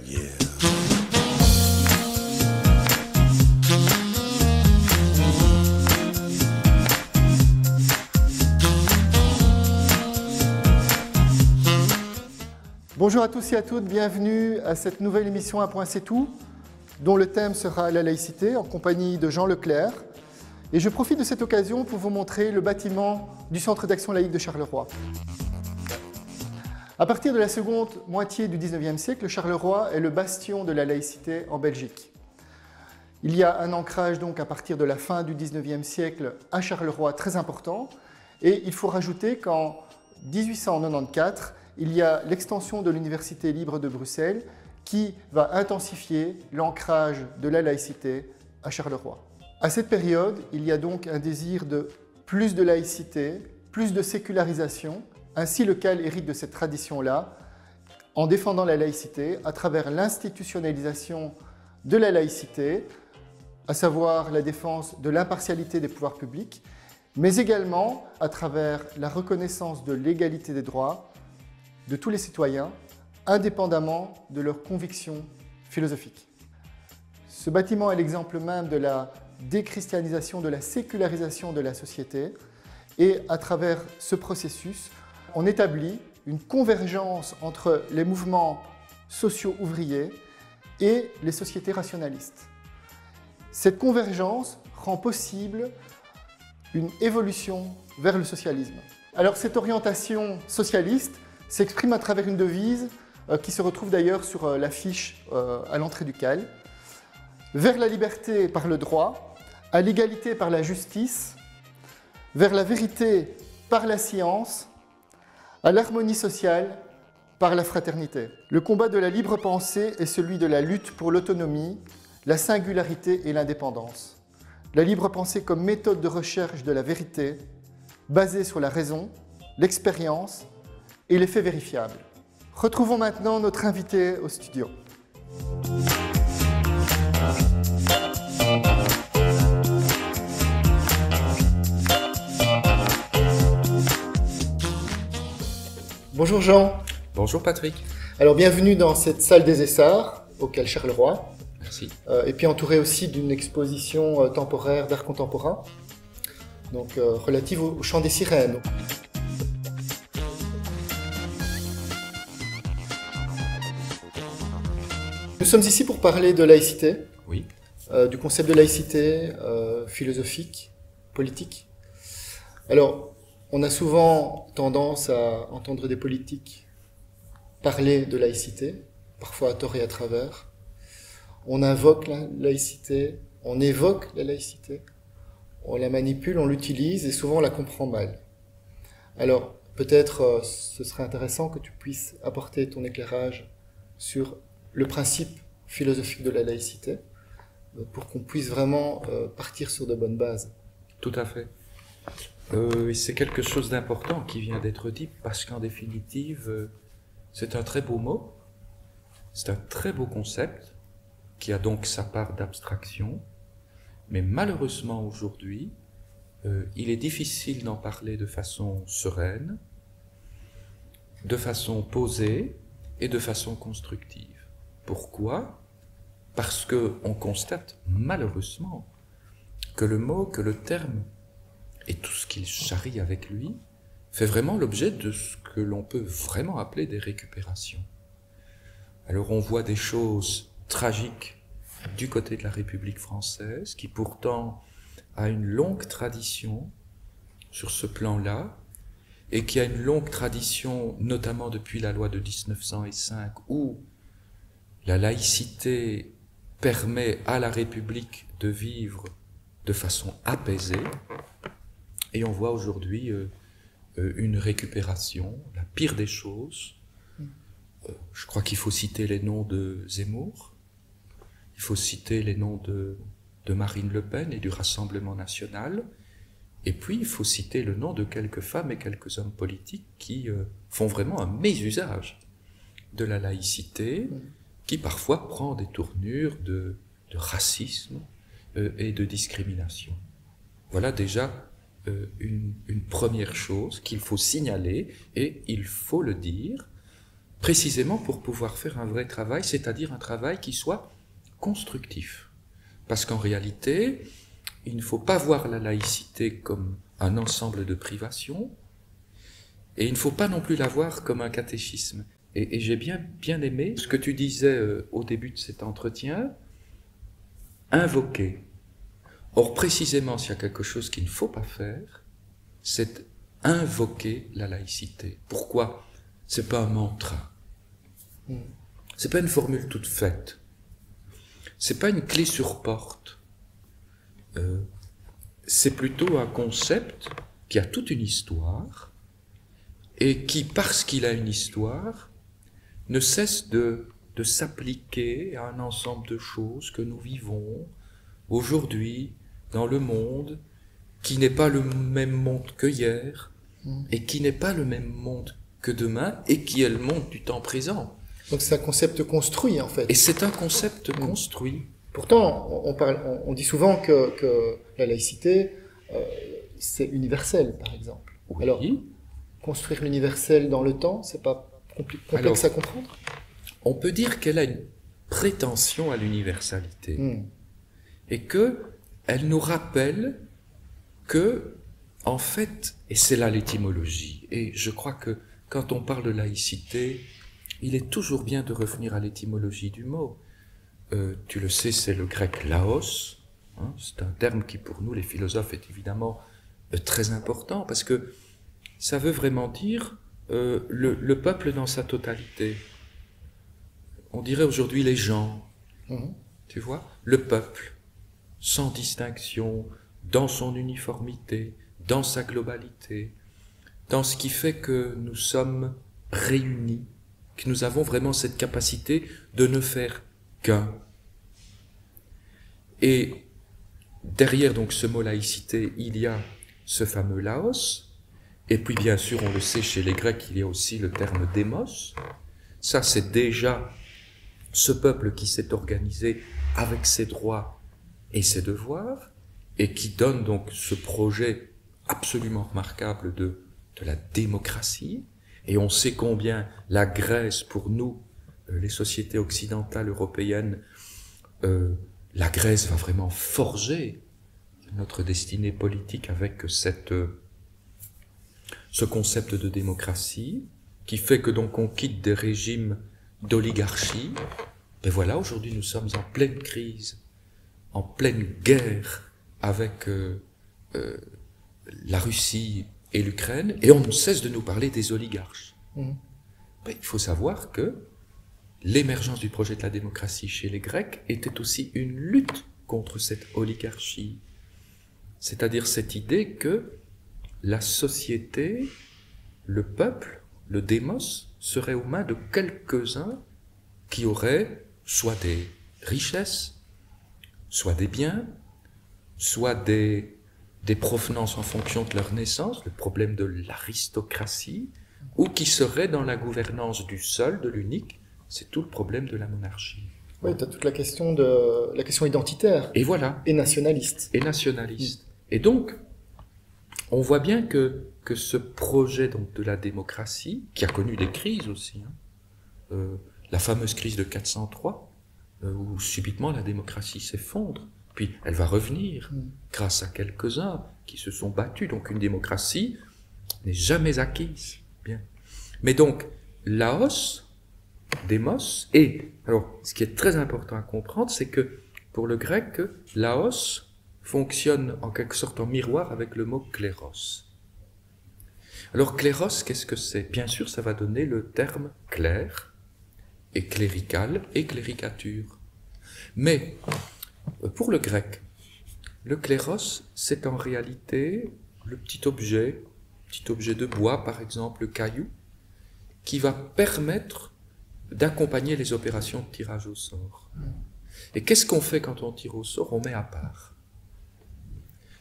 yeah. Bonjour à tous et à toutes, bienvenue à cette nouvelle émission Un point c'est tout, dont le thème sera la laïcité, en compagnie de Jean Leclerc. Et je profite de cette occasion pour vous montrer le bâtiment du Centre d'action laïque de Charleroi. À partir de la seconde moitié du XIXe siècle, Charleroi est le bastion de la laïcité en Belgique. Il y a un ancrage donc à partir de la fin du XIXe siècle à Charleroi très important, et il faut rajouter qu'en 1894, il y a l'extension de l'Université libre de Bruxelles qui va intensifier l'ancrage de la laïcité à Charleroi. À cette période, il y a donc un désir de plus de laïcité, plus de sécularisation. Ainsi, le CAL hérite de cette tradition-là en défendant la laïcité à travers l'institutionnalisation de la laïcité, à savoir la défense de l'impartialité des pouvoirs publics, mais également à travers la reconnaissance de l'égalité des droits de tous les citoyens, indépendamment de leurs convictions philosophiques. Ce bâtiment est l'exemple même de la déchristianisation, de la sécularisation de la société, et à travers ce processus, on établit une convergence entre les mouvements sociaux ouvriers et les sociétés rationalistes. Cette convergence rend possible une évolution vers le socialisme. Alors cette orientation socialiste s'exprime à travers une devise qui se retrouve d'ailleurs sur l'affiche à l'entrée du CAL. Vers la liberté par le droit, à l'égalité par la justice, vers la vérité par la science, à l'harmonie sociale par la fraternité. Le combat de la libre pensée est celui de la lutte pour l'autonomie, la singularité et l'indépendance. La libre pensée comme méthode de recherche de la vérité, basée sur la raison, l'expérience et les faits vérifiables. Retrouvons maintenant notre invité au studio. Bonjour Jean. Bonjour Patrick. Alors bienvenue dans cette salle des Essarts, au CAL Charleroi. Merci. Et puis entouré aussi d'une exposition temporaire d'art contemporain, donc relative au chant des sirènes. Nous sommes ici pour parler de laïcité, Oui. Du concept de laïcité philosophique, politique. Alors, on a souvent tendance à entendre des politiques parler de laïcité, parfois à tort et à travers. On invoque la laïcité, on évoque la laïcité, on la manipule, on l'utilise et souvent on la comprend mal. Alors, peut-être ce serait intéressant que tu puisses apporter ton éclairage sur le principe philosophique de la laïcité pour qu'on puisse vraiment partir sur de bonnes bases. Tout à fait. C'est quelque chose d'important qui vient d'être dit parce qu'en définitive, c'est un très beau mot, c'est un très beau concept qui a donc sa part d'abstraction, mais malheureusement aujourd'hui, il est difficile d'en parler de façon sereine, de façon posée et de façon constructive. Pourquoi ? Parce qu'on constate malheureusement que le mot, que le terme et tout ce qu'il charrie avec lui fait vraiment l'objet de ce que l'on peut vraiment appeler des récupérations. Alors on voit des choses tragiques du côté de la République française, qui pourtant a une longue tradition sur ce plan-là, et qui a une longue tradition, notamment depuis la loi de 1905, où la laïcité permet à la République de vivre de façon apaisée, et on voit aujourd'hui une récupération, la pire des choses. Je crois qu'il faut citer les noms de Zemmour, il faut citer les noms de Marine Le Pen et du Rassemblement national, et puis il faut citer le nom de quelques femmes et quelques hommes politiques qui font vraiment un mésusage de la laïcité, qui parfois prend des tournures de racisme et de discrimination. Voilà déjà une première chose qu'il faut signaler, et il faut le dire, précisément pour pouvoir faire un vrai travail, c'est-à-dire un travail qui soit constructif. Parce qu'en réalité, il ne faut pas voir la laïcité comme un ensemble de privations, et il ne faut pas non plus la voir comme un catéchisme. Et j'ai bien aimé ce que tu disais au début de cet entretien, invoquer. Or, précisément, s'il y a quelque chose qu'il ne faut pas faire, c'est invoquer la laïcité. Pourquoi? C'est pas un mantra. C'est pas une formule toute faite. C'est pas une clé sur porte. C'est plutôt un concept qui a toute une histoire et qui, parce qu'il a une histoire, ne cesse de s'appliquer à un ensemble de choses que nous vivons aujourd'hui dans le monde, qui n'est pas le même monde que hier, et qui n'est pas le même monde que demain, et qui est le monde du temps présent. Donc c'est un concept construit, en fait. Et c'est un concept construit. Pourtant, on dit souvent que la laïcité, c'est universel, par exemple. Oui. Alors, construire l'universel dans le temps, c'est pas complexe à comprendre? On peut dire qu'elle a une prétention à l'universalité. Et que elle nous rappelle que, en fait, et c'est là l'étymologie, et je crois que quand on parle de laïcité, il est toujours bien de revenir à l'étymologie du mot. Tu le sais, c'est le grec laos, hein, c'est un terme qui pour nous, les philosophes, est évidemment très important, parce que ça veut vraiment dire le peuple dans sa totalité. On dirait aujourd'hui les gens, tu vois, le peuple, sans distinction, dans son uniformité, dans sa globalité, dans ce qui fait que nous sommes réunis, que nous avons vraiment cette capacité de ne faire qu'un. Et derrière donc ce mot laïcité, il y a ce fameux laos, et puis bien sûr, on le sait, chez les Grecs, il y a aussi le terme démos. Ça, c'est déjà ce peuple qui s'est organisé avec ses droits et ses devoirs, et qui donne donc ce projet absolument remarquable de la démocratie. Et on sait combien la Grèce, pour nous, les sociétés occidentales européennes, la Grèce va vraiment forger notre destinée politique avec ce concept de démocratie, qui fait que donc on quitte des régimes d'oligarchie. Mais voilà, aujourd'hui nous sommes en pleine crise, en pleine guerre avec la Russie et l'Ukraine, et on ne cesse de nous parler des oligarches. Mais il faut savoir que l'émergence du projet de la démocratie chez les Grecs était aussi une lutte contre cette oligarchie. C'est-à-dire cette idée que la société, le peuple, le démos, serait aux mains de quelques-uns qui auraient soit des richesses, soit des biens, soit des provenances en fonction de leur naissance, le problème de l'aristocratie, ou qui seraient dans la gouvernance du seul, de l'unique, c'est tout le problème de la monarchie. Oui, tu as toute la question identitaire. Et voilà. Et nationaliste. Et nationaliste. Et donc, on voit bien que ce projet donc, de la démocratie, qui a connu des crises aussi, la fameuse crise de 403, où subitement la démocratie s'effondre, puis elle va revenir grâce à quelques-uns qui se sont battus. Donc une démocratie n'est jamais acquise. Bien. Mais donc, laos, démos, et alors ce qui est très important à comprendre, c'est que pour le grec, laos fonctionne en quelque sorte en miroir avec le mot kléros. Alors kléros, qu'est-ce que c'est? Bien sûr, ça va donner le terme clerc, et clérical, et cléricature. Mais, pour le grec, le kléros, c'est en réalité le petit objet de bois, par exemple, le caillou, qui va permettre d'accompagner les opérations de tirage au sort. Et qu'est-ce qu'on fait quand on tire au sort? On met à part.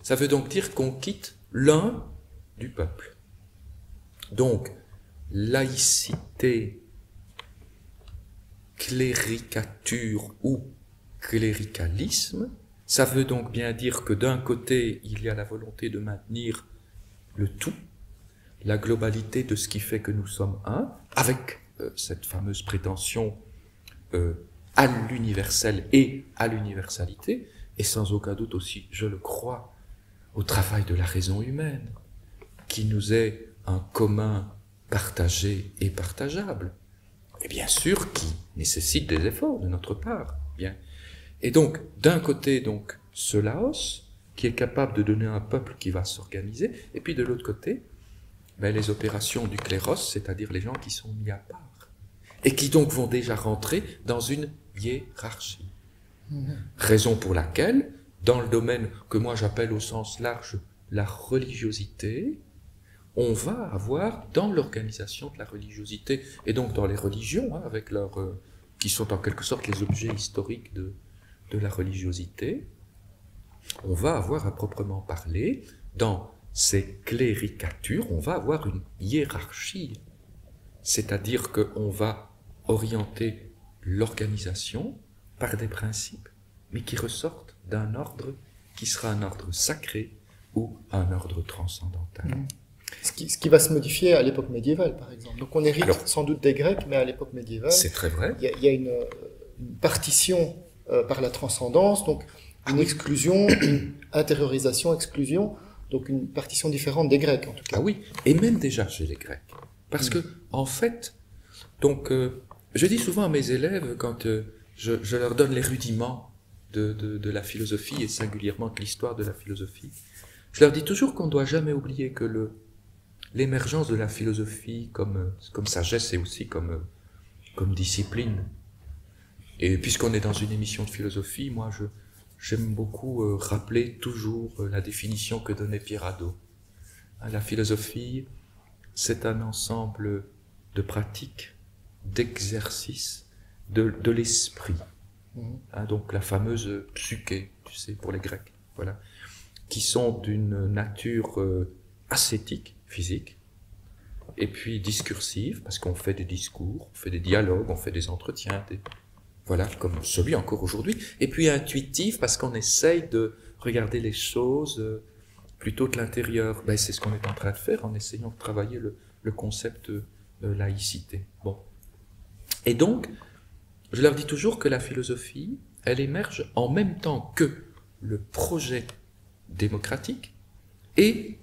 Ça veut donc dire qu'on quitte l'un du peuple. Donc, laïcité, cléricature ou cléricalisme, ça veut donc bien dire que d'un côté, il y a la volonté de maintenir le tout, la globalité de ce qui fait que nous sommes un, avec cette fameuse prétention à l'universel et à l'universalité, et sans aucun doute aussi, je le crois, au travail de la raison humaine, qui nous est un commun partagé et partageable, et bien sûr qui nécessite des efforts de notre part. Bien. Et donc, d'un côté, donc, ce Laos, qui est capable de donner un peuple qui va s'organiser, et puis de l'autre côté, ben, les opérations du cléros, c'est-à-dire les gens qui sont mis à part, et qui donc vont déjà rentrer dans une hiérarchie. Raison pour laquelle, dans le domaine que moi j'appelle au sens large la religiosité, on va avoir dans l'organisation de la religiosité, et donc dans les religions, hein, avec qui sont en quelque sorte les objets historiques de la religiosité, on va avoir à proprement parler, dans ces cléricatures, on va avoir une hiérarchie, c'est-à-dire qu'on va orienter l'organisation par des principes, mais qui ressortent d'un ordre qui sera un ordre sacré ou un ordre transcendantal. Ce qui va se modifier à l'époque médiévale, par exemple. Donc on hérite sans doute des Grecs, mais à l'époque médiévale, c'est très vrai. Il y a une partition par la transcendance, donc une exclusion, une intériorisation, exclusion, donc une partition différente des Grecs en tout cas. Ah oui, et même déjà chez les Grecs. Parce que, en fait, donc, je dis souvent à mes élèves, quand je leur donne les rudiments de la philosophie, et singulièrement de l'histoire de la philosophie, je leur dis toujours qu'on ne doit jamais oublier que l'émergence de la philosophie comme sagesse et aussi comme discipline. Et puisqu'on est dans une émission de philosophie, moi j'aime beaucoup rappeler toujours la définition que donnait Pierre Hadot. La philosophie, c'est un ensemble de pratiques, d'exercices de l'esprit. Donc la fameuse psyché, tu sais, pour les Grecs, voilà, qui sont d'une nature ascétique, physique, et puis discursive, parce qu'on fait des discours, on fait des dialogues, on fait des entretiens, voilà, comme celui encore aujourd'hui, et puis intuitive, parce qu'on essaye de regarder les choses plutôt de l'intérieur. Ben, c'est ce qu'on est en train de faire en essayant de travailler le concept de laïcité. Bon. Et donc, je leur dis toujours que la philosophie, elle émerge en même temps que le projet démocratique et,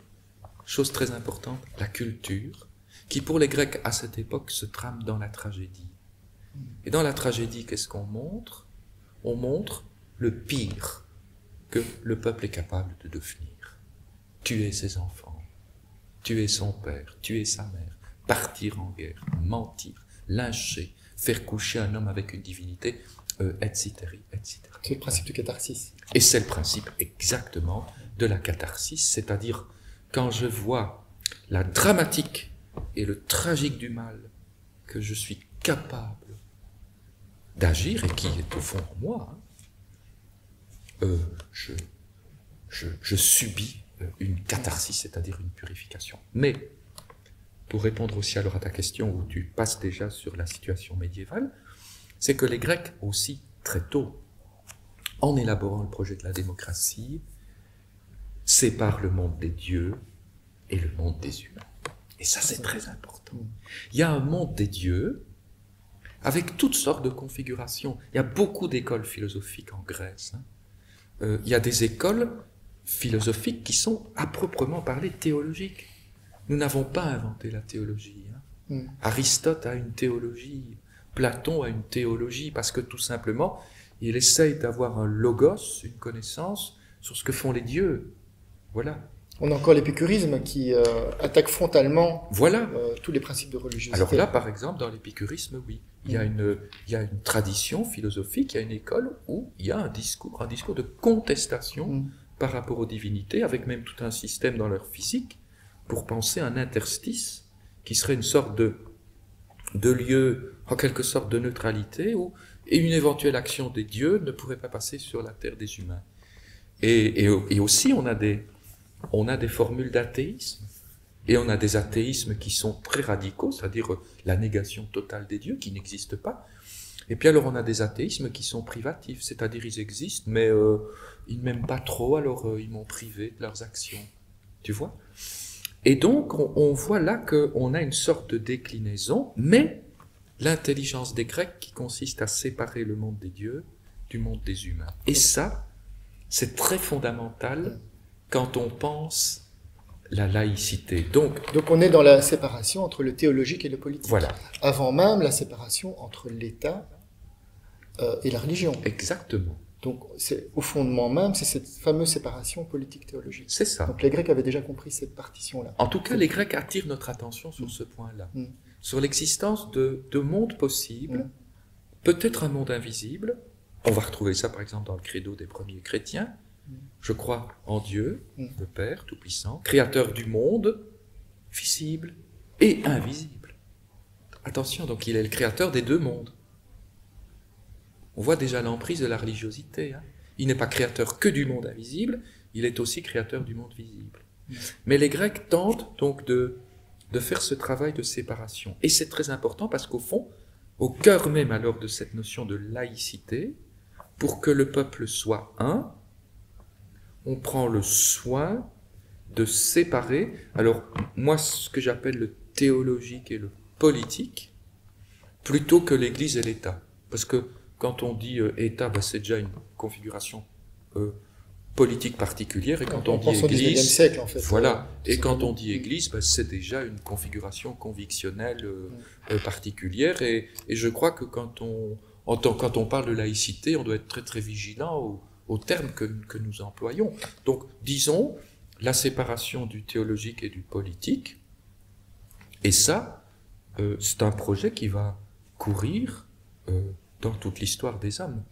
chose très importante, la culture, qui pour les Grecs à cette époque se trame dans la tragédie. Et dans la tragédie, qu'est-ce qu'on montre? On montre le pire que le peuple est capable de devenir. Tuer ses enfants, tuer son père, tuer sa mère, partir en guerre, mentir, lyncher, faire coucher un homme avec une divinité, etc., etc. C'est le principe de catharsis. Et c'est le principe exactement de la catharsis, c'est-à-dire quand je vois la dramatique et le tragique du mal que je suis capable d'agir et qui est au fond en moi, je subis une catharsis, c'est-à-dire une purification. Mais, pour répondre aussi alors à ta question où tu passes déjà sur la situation médiévale, c'est que les Grecs aussi, très tôt, en élaborant le projet de la démocratie, séparent le monde des dieux et le monde des humains. Et ça, c'est très important. Il y a un monde des dieux avec toutes sortes de configurations. Il y a beaucoup d'écoles philosophiques en Grèce. Il y a des écoles philosophiques qui sont à proprement parler théologiques. Nous n'avons pas inventé la théologie. Aristote a une théologie, Platon a une théologie, parce que tout simplement, il essaye d'avoir un logos, une connaissance sur ce que font les dieux. Voilà. On a encore l'épicurisme qui attaque frontalement voilà. Tous les principes de religiosité. Alors là, par exemple, dans l'épicurisme, oui. Il y a une tradition philosophique, il y a une école où il y a un discours de contestation par rapport aux divinités, avec même tout un système dans leur physique, pour penser un interstice qui serait une sorte de lieu, en quelque sorte de neutralité, où et une éventuelle action des dieux ne pourrait pas passer sur la terre des humains. Et aussi, on a des formules d'athéisme, et on a des athéismes qui sont très radicaux, c'est-à-dire la négation totale des dieux, qui n'existent pas. Et puis alors on a des athéismes qui sont privatifs, c'est-à-dire ils existent, mais ils ne m'aiment pas trop, alors ils m'ont privé de leurs actions. Tu vois? Et donc on voit là qu'on a une sorte de déclinaison, mais l'intelligence des Grecs qui consiste à séparer le monde des dieux du monde des humains. Et ça, c'est très fondamental quand on pense la laïcité. Donc on est dans la séparation entre le théologique et le politique. Voilà. Avant même la séparation entre l'État et la religion. Exactement. Donc, au fondement même, c'est cette fameuse séparation politique-théologique. C'est ça. Donc, les Grecs avaient déjà compris cette partition-là. En tout cas, les Grecs attirent notre attention sur ce point-là, sur l'existence de mondes possibles, peut-être un monde invisible. On va retrouver ça, par exemple, dans le credo des premiers chrétiens. Je crois en Dieu, le Père Tout-Puissant, créateur du monde, visible et invisible. Attention, donc il est le créateur des deux mondes. On voit déjà l'emprise de la religiosité. Il n'est pas créateur que du monde invisible, il est aussi créateur du monde visible. Mais les Grecs tentent donc de faire ce travail de séparation. Et c'est très important parce qu'au fond, au cœur même alors de cette notion de laïcité, pour que le peuple soit un, on prend le soin de séparer, alors moi ce que j'appelle le théologique et le politique, plutôt que l'Église et l'État. Parce que quand on dit État, c'est déjà une configuration politique particulière, et quand on dit Église, au siècle, en fait, voilà, et quand on dit Église, c'est déjà une configuration convictionnelle particulière, et je crois que quand on parle de laïcité, on doit être très très vigilant aux termes que nous employons. Donc, disons, la séparation du théologique et du politique, et ça, c'est un projet qui va courir dans toute l'histoire des hommes,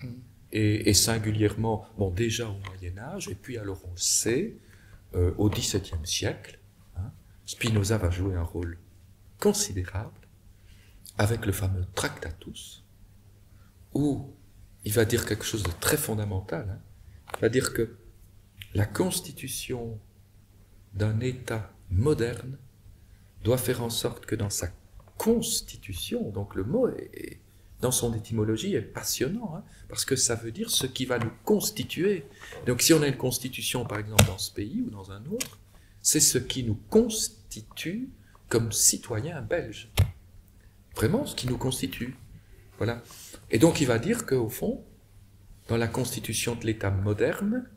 et singulièrement, déjà au Moyen-Âge, et puis alors on le sait, au XVIIe siècle, Spinoza va jouer un rôle considérable avec le fameux Tractatus, où il va dire quelque chose de très fondamental. Il va dire que la constitution d'un État moderne doit faire en sorte que dans sa constitution, donc le mot dans son étymologie est passionnant, parce que ça veut dire ce qui va nous constituer. Donc si on a une constitution par exemple dans ce pays ou dans un autre, c'est ce qui nous constitue comme citoyens belges. Vraiment ce qui nous constitue. Voilà. Et donc il va dire qu'au fond, dans la constitution de l'État moderne,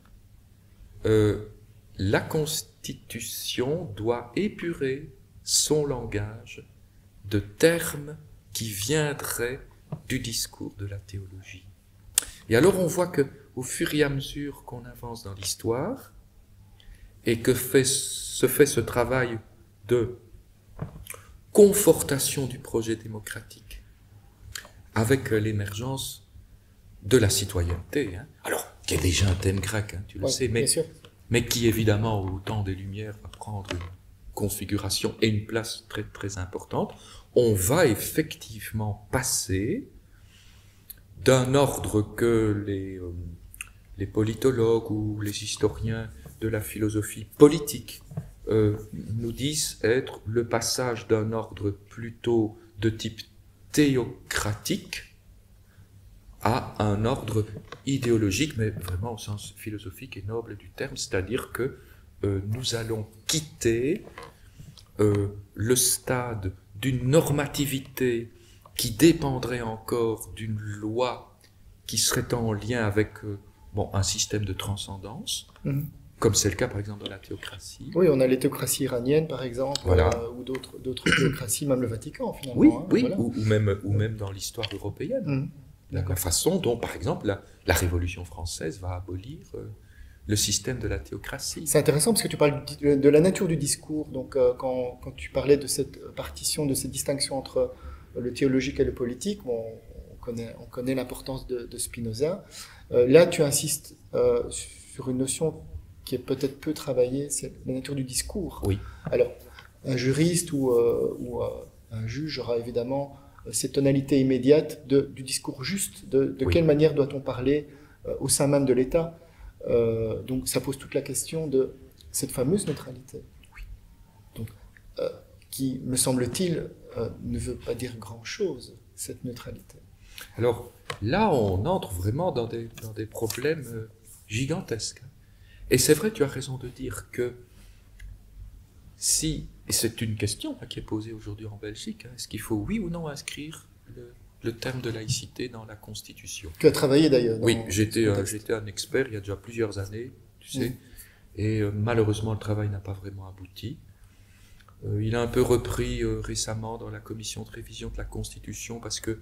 la constitution doit épurer son langage de termes qui viendraient du discours de la théologie. Et alors on voit que au fur et à mesure qu'on avance dans l'histoire, et que se fait ce travail de confortation du projet démocratique, avec l'émergence de la citoyenneté, alors qui est déjà un thème grec, tu le sais, mais qui évidemment au temps des Lumières va prendre une configuration et une place très très importante. On va effectivement passer d'un ordre que les politologues ou les historiens de la philosophie politique nous disent être le passage d'un ordre plutôt de type théocratique à un ordre idéologique, mais vraiment au sens philosophique et noble du terme, c'est-à-dire que nous allons quitter le stade d'une normativité qui dépendrait encore d'une loi qui serait en lien avec un système de transcendance, comme c'est le cas par exemple dans la théocratie. Oui, on a les théocraties iraniennes par exemple, voilà. Ou d'autres théocraties, même le Vatican finalement. Oui, voilà. ou même dans l'histoire européenne. La façon dont par exemple la Révolution française va abolir le système de la théocratie. C'est intéressant parce que tu parles de la nature du discours. Donc, quand tu parlais de cette partition, de cette distinction entre le théologique et le politique, on connaît l'importance de Spinoza. Là, tu insistes sur une notion qui est peut-être peu travaillée, c'est la nature du discours. Oui. Alors, un juriste ou un juge aura évidemment cette tonalité immédiate du discours juste, de quelle manière doit-on parler au sein même de l'État. Donc ça pose toute la question de cette fameuse neutralité, donc, qui, me semble-t-il, ne veut pas dire grand-chose, cette neutralité. Alors là, on entre vraiment dans des problèmes gigantesques. Et c'est vrai, tu as raison de dire que si, et c'est une question qui est posée aujourd'hui en Belgique, est-ce qu'il faut oui ou non inscrire le terme de laïcité dans la Constitution. Tu as travaillé d'ailleurs. Oui, j'étais un expert il y a déjà plusieurs années, tu sais, et malheureusement le travail n'a pas vraiment abouti. Il a un peu repris récemment dans la commission de révision de la Constitution parce que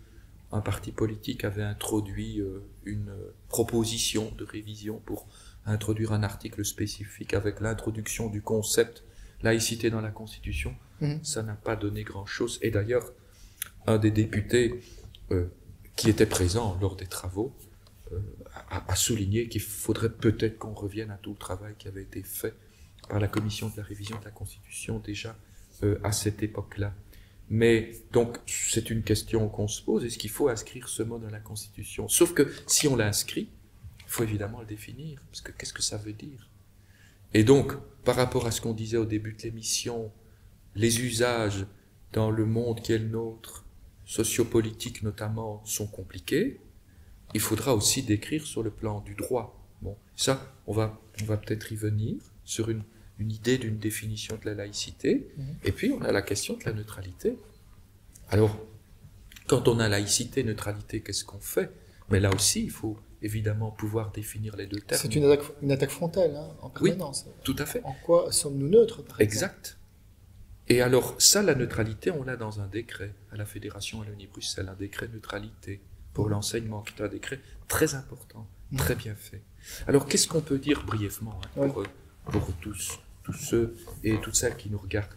un parti politique avait introduit une proposition de révision pour introduire un article spécifique avec l'introduction du concept laïcité dans la Constitution. Ça n'a pas donné grand-chose. Et d'ailleurs, un des députés qui était présent lors des travaux a souligné qu'il faudrait peut-être qu'on revienne à tout le travail qui avait été fait par la commission de la révision de la Constitution déjà à cette époque-là. Mais donc, c'est une question qu'on se pose, est-ce qu'il faut inscrire ce mot dans la Constitution? Sauf que si on l'inscrit, il faut évidemment le définir, parce que qu'est-ce que ça veut dire? Et donc, par rapport à ce qu'on disait au début de l'émission, les usages dans le monde qui est le nôtre, sociopolitiques notamment, sont compliqués, il faudra aussi décrire sur le plan du droit. Bon, ça, on va peut-être y venir, sur une idée d'une définition de la laïcité, et puis on a la question de la neutralité. Alors, quand on a laïcité, neutralité, qu'est-ce qu'on fait? Mais là aussi, il faut évidemment pouvoir définir les deux termes. C'est une attaque frontale, hein, en permanence. Oui, tout à fait. En quoi sommes-nous neutres, par exemple? Exact. Et alors, ça, la neutralité, on l'a dans un décret, à la Fédération Wallonie-Bruxelles, un décret neutralité pour l'enseignement, qui est un décret très important, très bien fait. Alors, qu'est-ce qu'on peut dire brièvement pour tous ceux et toutes celles qui nous regardent?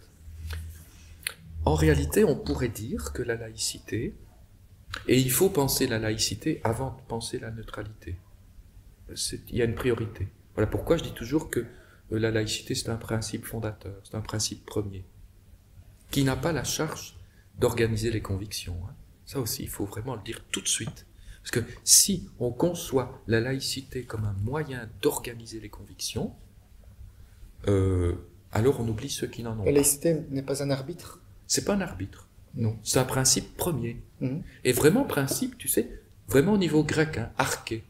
En réalité, on pourrait dire que la laïcité, et il faut penser la laïcité avant de penser la neutralité. Il y a une priorité. Voilà pourquoi je dis toujours que la laïcité, c'est un principe fondateur, c'est un principe premier, qui n'a pas la charge d'organiser les convictions. Ça aussi, il faut vraiment le dire tout de suite. Parce que si on conçoit la laïcité comme un moyen d'organiser les convictions, alors on oublie ceux qui n'en ont pas. La laïcité n'est pas un arbitre? C'est pas un arbitre, non. C'est un principe premier. Et vraiment principe, tu sais, vraiment au niveau grec, arché,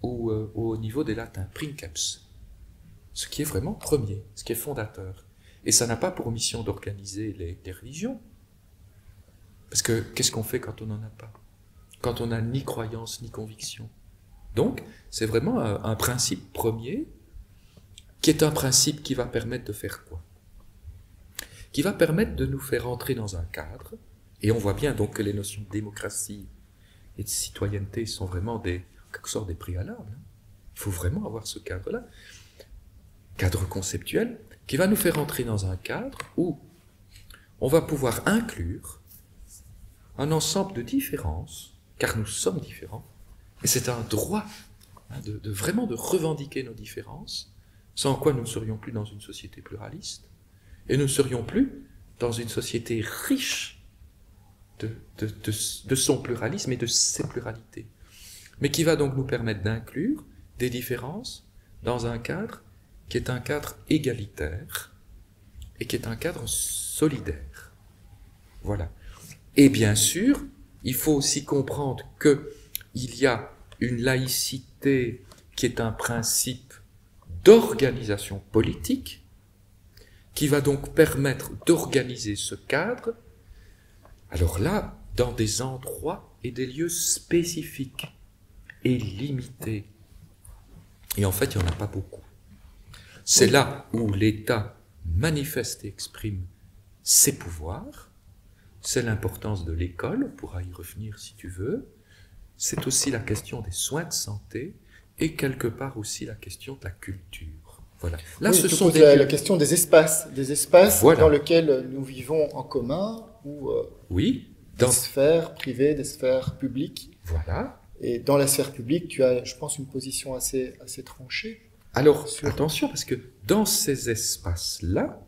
ou au niveau des latins, princeps. Ce qui est vraiment premier, ce qui est fondateur. Et ça n'a pas pour mission d'organiser les religions. Parce que qu'est-ce qu'on fait quand on n'en a pas? Quand on n'a ni croyance ni conviction. Donc, c'est vraiment un principe premier, qui est un principe qui va permettre de faire quoi? Qui va permettre de nous faire entrer dans un cadre, et on voit bien donc que les notions de démocratie et de citoyenneté sont vraiment en quelque sorte des préalables. Il faut vraiment avoir ce cadre-là, cadre conceptuel, qui va nous faire entrer dans un cadre où on va pouvoir inclure un ensemble de différences, car nous sommes différents, et c'est un droit vraiment de revendiquer nos différences, sans quoi nous ne serions plus dans une société pluraliste, et nous ne serions plus dans une société riche de son pluralisme et de ses pluralités, mais qui va donc nous permettre d'inclure des différences dans un cadre qui est un cadre égalitaire et qui est un cadre solidaire. Voilà. Et bien sûr, il faut aussi comprendre qu'il y a une laïcité qui est un principe d'organisation politique, qui va donc permettre d'organiser ce cadre, alors là, dans des endroits et des lieux spécifiques et limités. Et en fait, il n'y en a pas beaucoup. C'est là où l'État manifeste et exprime ses pouvoirs. C'est l'importance de l'école, on pourra y revenir si tu veux. C'est aussi la question des soins de santé et quelque part aussi la question de la culture. Voilà. Là, oui, ce sont sont la question des espaces voilà. dans lesquels nous vivons en commun, ou oui, des sphères privées, des sphères publiques. Voilà. Et dans la sphère publique, tu as, je pense, une position assez tranchée. Alors, attention, parce que dans ces espaces-là,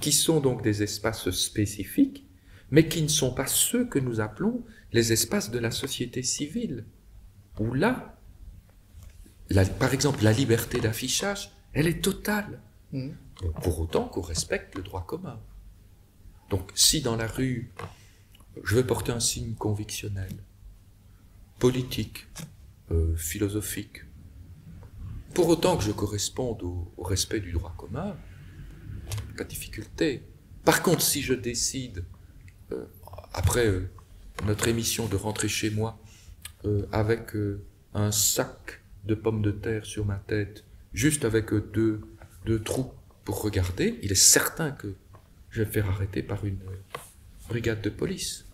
qui sont donc des espaces spécifiques, mais qui ne sont pas ceux que nous appelons les espaces de la société civile, où là, par exemple, la liberté d'affichage, elle est totale, pour autant qu'on respecte le droit commun. Donc, si dans la rue, je veux porter un signe convictionnel, politique, philosophique, pour autant que je corresponde au respect du droit commun, pas de difficulté. Par contre, si je décide, après notre émission de rentrer chez moi avec un sac de pommes de terre sur ma tête, juste avec deux trous pour regarder, il est certain que je vais me faire arrêter par une brigade de police.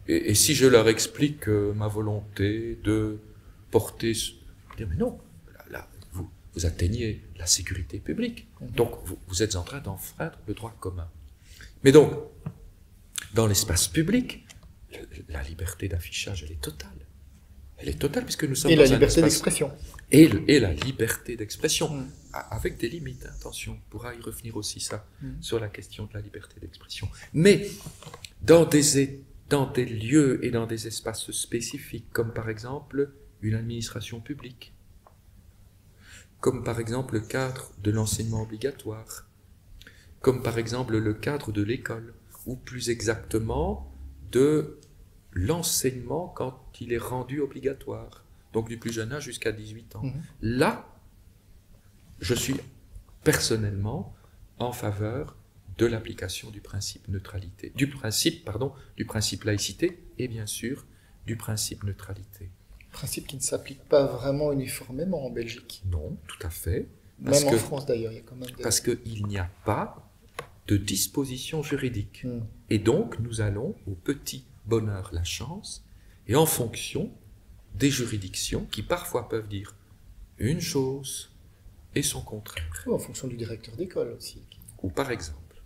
Et si je leur explique ma volonté de porter... Dire, mais non, là, vous atteignez la sécurité publique. Donc, vous êtes en train d'enfreindre le droit commun. Mais donc, dans l'espace public, la liberté d'affichage, elle est totale. Elle est totale puisque nous sommes dans un espace... Et la liberté d'expression. Et la liberté d'expression, avec des limites, attention, on pourra y revenir aussi ça, sur la question de la liberté d'expression. Mais dans des lieux et dans des espaces spécifiques, comme par exemple une administration publique, comme par exemple le cadre de l'enseignement obligatoire, comme par exemple le cadre de l'école, ou plus exactement de l'enseignement quand il est rendu obligatoire, donc du plus jeune âge jusqu'à 18 ans. Là, je suis personnellement en faveur de l'application du principe neutralité, du principe laïcité et bien sûr du principe neutralité. Principe qui ne s'applique pas vraiment uniformément en Belgique. Non, tout à fait. Même en France d'ailleurs, il y a quand même des... Parce qu'il n'y a pas de disposition juridique. Et donc, nous allons au petit bonheur, la chance, et en fonction des juridictions qui parfois peuvent dire une chose et son contraire. En fonction du directeur d'école aussi. Ou par exemple.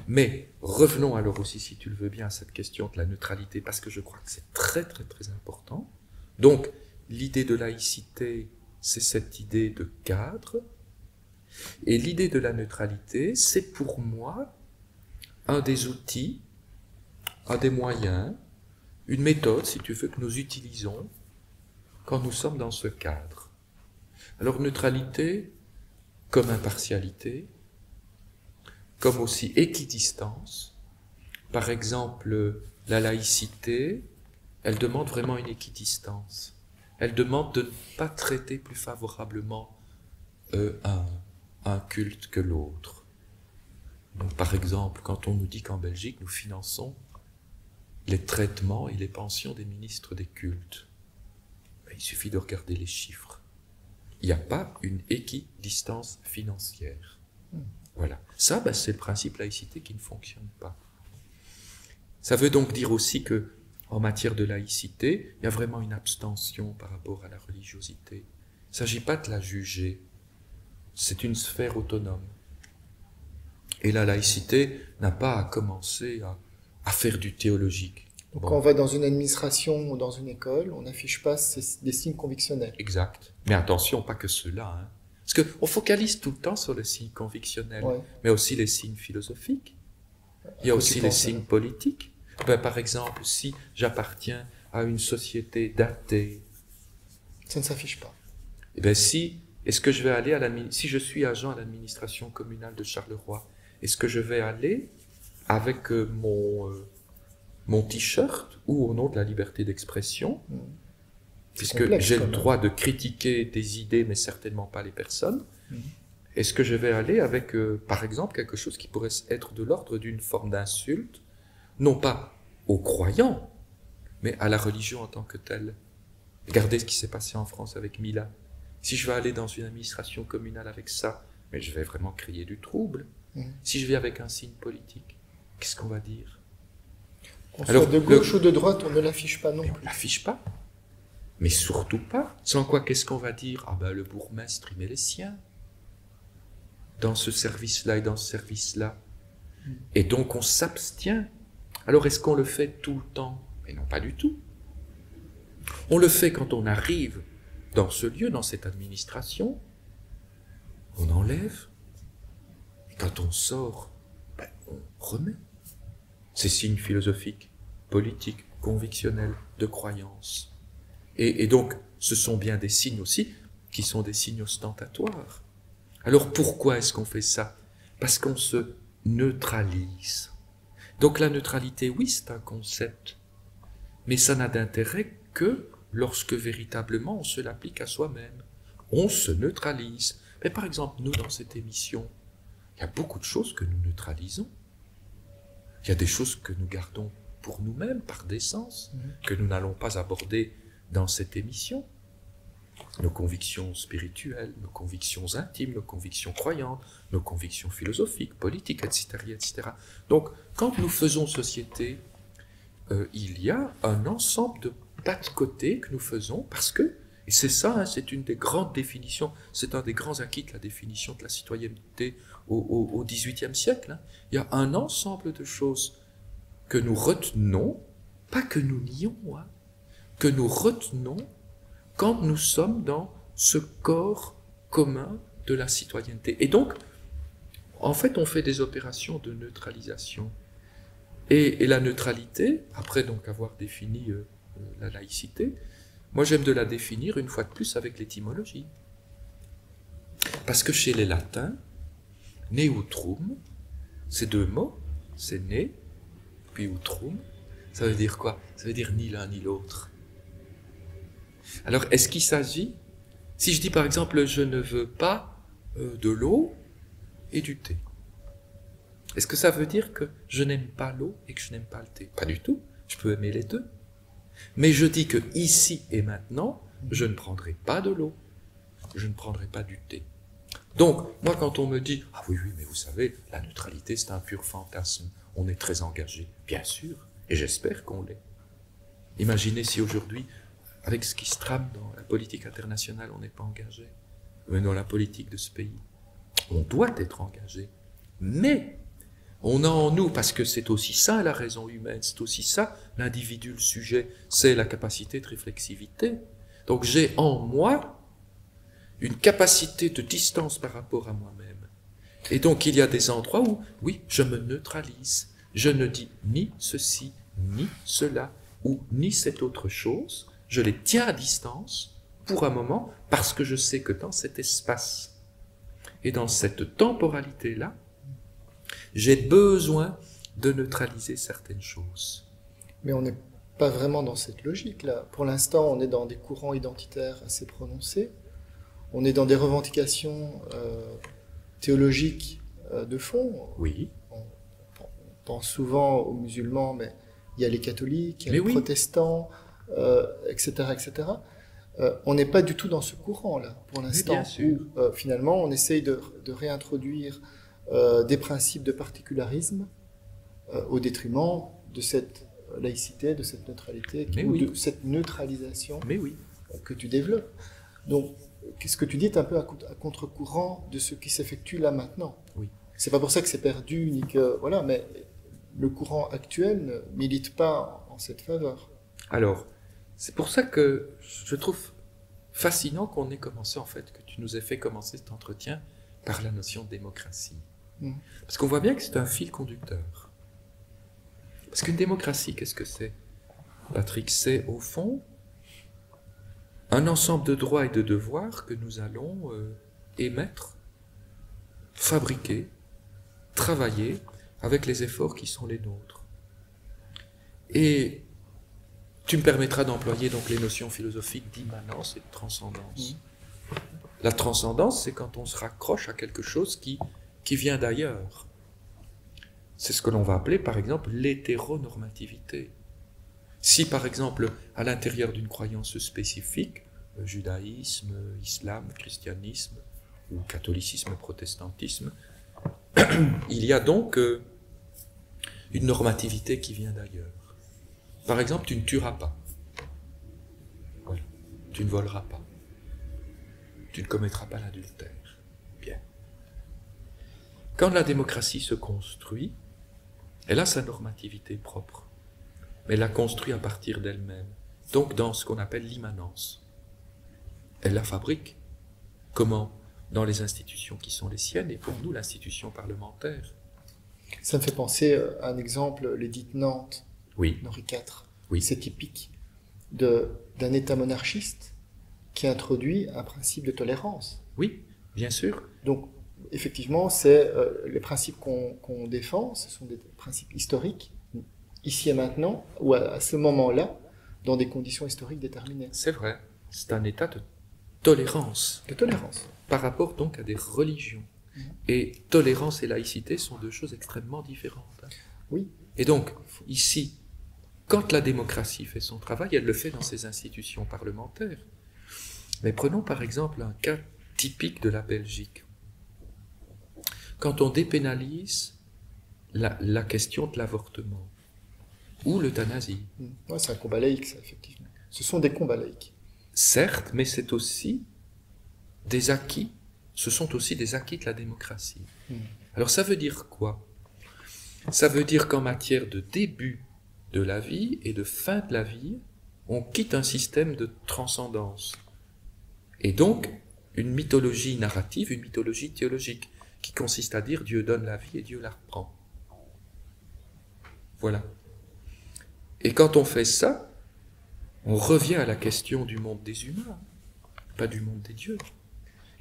Mais revenons alors aussi, si tu le veux bien, à cette question de la neutralité, parce que je crois que c'est très très très important. Donc, l'idée de laïcité, c'est cette idée de cadre, et l'idée de la neutralité, c'est pour moi un des outils, un des moyens, une méthode, si tu veux, que nous utilisons quand nous sommes dans ce cadre. Alors, neutralité, comme impartialité, comme aussi équidistance. Par exemple, la laïcité, elle demande vraiment une équidistance. Elle demande de ne pas traiter plus favorablement un culte que l'autre. Donc, par exemple, quand on nous dit qu'en Belgique, nous finançons les traitements et les pensions des ministres des cultes, il suffit de regarder les chiffres. Il n'y a pas une équidistance financière. Voilà. Ça, c'est le principe laïcité qui ne fonctionne pas. Ça veut donc dire aussi que, en matière de laïcité, il y a vraiment une abstention par rapport à la religiosité. Il ne s'agit pas de la juger. C'est une sphère autonome. Et la laïcité n'a pas à commencer à faire du théologique. Donc quand on va dans une administration ou dans une école, on n'affiche pas des signes convictionnels. Exact. Mais attention, pas que ceux-là. Hein. Parce qu'on focalise tout le temps sur les signes convictionnels, mais aussi les signes philosophiques. Il y a aussi les signes politiques. Par exemple, si j'appartiens à une société d'athées... Ça ne s'affiche pas. Eh bien, est-ce que je vais aller si je suis agent à l'administration communale de Charleroi, est-ce que je vais aller avec mon t-shirt ou au nom de la liberté d'expression, puisque j'ai le droit de critiquer des idées, mais certainement pas les personnes. Est-ce que je vais aller avec, par exemple, quelque chose qui pourrait être de l'ordre d'une forme d'insulte, non pas aux croyants, mais à la religion en tant que telle? Regardez ce qui s'est passé en France avec Mila. Si je vais aller dans une administration communale avec ça, mais je vais vraiment créer du trouble. Si je vais avec un signe politique, qu'est-ce qu'on va dire? Qu'on soit de gauche ou de droite, on ne l'affiche pas non plus. On ne l'affiche pas. Mais surtout pas. Sans quoi, qu'est-ce qu'on va dire? Ah ben, le bourgmestre, il met les siens. Dans ce service-là et dans ce service-là. Et donc, on s'abstient. Alors, est-ce qu'on le fait tout le temps? Mais non, pas du tout. On le fait quand on arrive dans ce lieu, dans cette administration. On enlève. Et quand on sort, on remet. Ces signes philosophiques, politiques, convictionnels, de croyance. Et donc, ce sont bien des signes aussi qui sont des signes ostentatoires. Alors pourquoi est-ce qu'on fait ça? Parce qu'on se neutralise. Donc la neutralité, oui, c'est un concept, mais ça n'a d'intérêt que lorsque véritablement on se l'applique à soi-même. On se neutralise. Mais par exemple, nous, dans cette émission, il y a beaucoup de choses que nous neutralisons. Il y a des choses que nous gardons pour nous-mêmes, par décence, que nous n'allons pas aborder dans cette émission. Nos convictions spirituelles, nos convictions intimes, nos convictions croyantes, nos convictions philosophiques, politiques, etc., etc. Donc, quand nous faisons société, il y a un ensemble de pas de côté que nous faisons parce que, et c'est ça, hein, c'est une des grandes définitions, c'est un des grands acquis de la définition de la citoyenneté au XVIIIe siècle. Hein. Il y a un ensemble de choses que nous retenons, pas que nous nions, hein, que nous retenons quand nous sommes dans ce corps commun de la citoyenneté. Et donc, en fait, on fait des opérations de neutralisation. Et la neutralité, après donc avoir défini la laïcité, moi j'aime de la définir une fois de plus avec l'étymologie. Parce que chez les latins, neutrum, c'est deux mots, c'est ne, puis utrum, ça veut dire quoi? Ça veut dire ni l'un ni l'autre. Alors, est-ce qu'il s'agit, si je dis par exemple, je ne veux pas de l'eau et du thé, est-ce que ça veut dire que je n'aime pas l'eau et que je n'aime pas le thé? Pas du tout, je peux aimer les deux. Mais je dis que ici et maintenant, je ne prendrai pas de l'eau, je ne prendrai pas du thé. Donc, moi quand on me dit, ah oui, oui, mais vous savez, la neutralité c'est un pur fantasme, on est très engagé, bien sûr, et j'espère qu'on l'est. Imaginez si aujourd'hui, avec ce qui se trame dans la politique internationale, on n'est pas engagé. Mais dans la politique de ce pays, on doit être engagé. Mais on a en nous, parce que c'est aussi ça la raison humaine, c'est aussi ça l'individu, le sujet, c'est la capacité de réflexivité. Donc j'ai en moi une capacité de distance par rapport à moi-même. Et donc il y a des endroits où, oui, je me neutralise. Je ne dis ni ceci, ni cela, ou ni cette autre chose. Je les tiens à distance pour un moment parce que je sais que dans cet espace et dans cette temporalité-là, j'ai besoin de neutraliser certaines choses. Mais on n'est pas vraiment dans cette logique-là. Pour l'instant, on est dans des courants identitaires assez prononcés. On est dans des revendications théologiques de fond. Oui. On pense souvent aux musulmans, mais il y a les catholiques, il y a les protestants, etc., etc. On n'est pas du tout dans ce courant-là, pour l'instant, où finalement on essaye de réintroduire des principes de particularisme au détriment de cette laïcité, de cette neutralité, de cette neutralisation que tu développes. Donc, qu'est-ce que tu dis est un peu à contre-courant de ce qui s'effectue là maintenant. Oui. C'est pas pour ça que c'est perdu, ni que... Voilà, mais le courant actuel ne milite pas en cette faveur. Alors, c'est pour ça que je trouve fascinant qu'on ait commencé, en fait, que tu nous aies fait commencer cet entretien par la notion de démocratie. Parce qu'on voit bien que c'est un fil conducteur. Parce qu'une démocratie, qu'est-ce que c'est, Patrick? C'est, au fond, un ensemble de droits et de devoirs que nous allons émettre, fabriquer, travailler avec les efforts qui sont les nôtres. Et tu me permettras d'employer donc les notions philosophiques d'immanence et de transcendance. La transcendance, c'est quand on se raccroche à quelque chose qui vient d'ailleurs. C'est ce que l'on va appeler, par exemple, l'hétéronormativité. Si, par exemple, à l'intérieur d'une croyance spécifique, judaïsme, islam, christianisme, ou catholicisme, protestantisme, il y a donc une normativité qui vient d'ailleurs. Par exemple, tu ne tueras pas. Voilà. Tu ne voleras pas. Tu ne commettras pas l'adultère. Bien. Quand la démocratie se construit, elle a sa normativité propre, mais elle la construit à partir d'elle-même, donc dans ce qu'on appelle l'immanence. Elle la fabrique. Comment? Dans les institutions qui sont les siennes, et pour nous, l'institution parlementaire. Ça me fait penser à un exemple, l'édit de Nantes, oui. Henri IV. Oui. C'est typique d'un État monarchiste qui introduit un principe de tolérance. Oui, bien sûr. Donc, effectivement, c'est les principes qu'on défend, ce sont des principes historiques, ici et maintenant, ou à ce moment-là, dans des conditions historiques déterminées. C'est vrai, c'est un état de tolérance. De tolérance. Par rapport donc à des religions. Et tolérance et laïcité sont deux choses extrêmement différentes. Oui. Et donc, ici, quand la démocratie fait son travail, elle le fait dans ses institutions parlementaires. Mais prenons par exemple un cas typique de la Belgique. Quand on dépénalise la question de l'avortement ou l'euthanasie. Ouais, c'est un combat laïque, ça, effectivement. Ce sont des combats laïques. Certes, mais c'est aussi des acquis, ce sont aussi des acquis de la démocratie. Alors ça veut dire quoi? Ça veut dire qu'en matière de début de la vie et de fin de la vie, on quitte un système de transcendance. Et donc, une mythologie narrative, une mythologie théologique, qui consiste à dire Dieu donne la vie et Dieu la reprend. Voilà. Et quand on fait ça, on revient à la question du monde des humains, pas du monde des dieux.